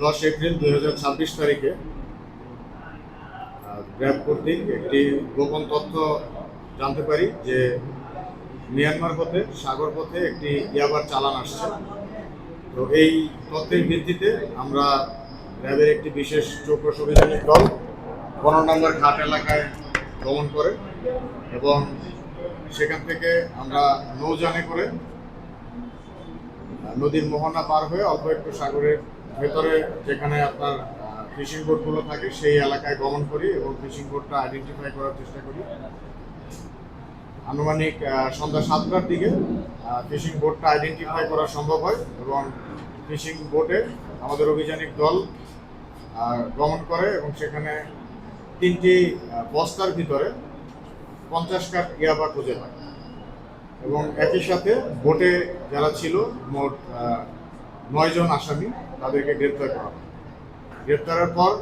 10 April 2026 তারিখে RAB কর্তৃক একটি গোপন তথ্য জানতে পারি যে মিয়ানমার পথে সাগর পথে একটি ইয়াবার চালান আসছে। তো এই তথ্যের ভিত্তিতে আমরা র্যাবের একটি বিশেষ চৌকস অভিযানী দল 15 নম্বর ঘাট এলাকায় গমন করে এবং সেখান থেকে আমরা নৌযানে করে নদীর মোহনা পার হয়ে অল্প একটু সাগরের ভেতরে যেখানে আপনার ফিশিং বোটগুলো থাকে সেই এলাকায় গমন করি এবং ফিশিং বোটটা আইডেন্টিফাই করার চেষ্টা করি। আনুমানিক সন্ধ্যা 7টার দিকে ফিশিং বোটটা আইডেন্টিফাই করা সম্ভব হয় এবং ফিশিং বোটে আমাদের অভিযানিক দল গমন করে এবং সেখানে 3টি বস্তার ভিতরে 50 কাঠ ইয়াবা খুঁজে পায় এবং একই সাথে বোটে যারা ছিল মোট 9 জন আসামি তাদেরকে গ্রেপ্তার করা হয়। গ্রেপ্তারের পর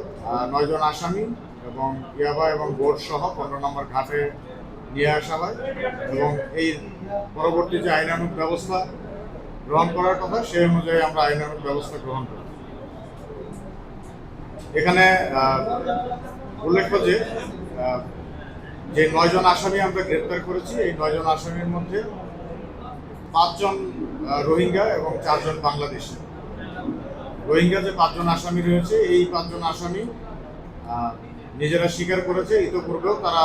9 জন আসামি এবং ইয়াবা এবং বোট সহ 15 নম্বর ঘাটে নিয়ে আসা হয় এবং এই পরবর্তী যে আইনানুগ ব্যবস্থা গ্রহণ করার কথা সেই অনুযায়ী আমরা আইনানুগ ব্যবস্থা গ্রহণ করি। এখানে উল্লেখ্য যে 9 জন আসামি আমরা গ্রেপ্তার করেছি, এই 9 জন আসামির মধ্যে 5 জন রোহিঙ্গা এবং 4 জন বাংলাদেশি। রোহিঙ্গা যে 5 জন আসামি রয়েছে এই 5 জন আসামি নিজেরা স্বীকার করেছে ইতিপূর্বেও তারা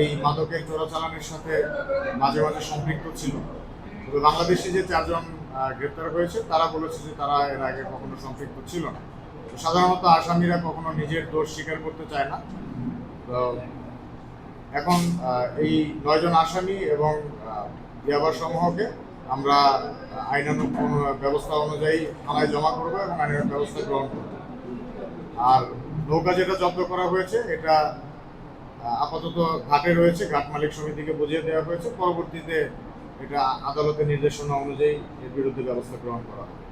এই মাদকের চোরাচালানের সাথে মাঝে মাঝে সম্পৃক্ত ছিল। তবে বাংলাদেশি যে 4 জন গ্রেপ্তার হয়েছে তারা বলেছে যে তারা এর আগে কখনো সম্পৃক্ত ছিল না। তো সাধারণত আসামিরা কখনো নিজের দোষ স্বীকার করতে চায় না। তো এখন এই 9 জন আসামি এবং ইয়াবা সমূহকে আমরা আইনানুগ ব্যবস্থা অনুযায়ী থানায় জমা করবো এবং আইনানুগ ব্যবস্থা গ্রহণ করব। আর নৌকা যেটা জব্দ করা হয়েছে এটা আপাতত ঘাটে রয়েছে, ঘাট মালিক সমিতিকে বুঝিয়ে দেওয়া হয়েছে। পরবর্তীতে এটা আদালতের নির্দেশনা অনুযায়ী এর বিরুদ্ধে ব্যবস্থা গ্রহণ করা হবে।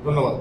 ধন্যবাদ।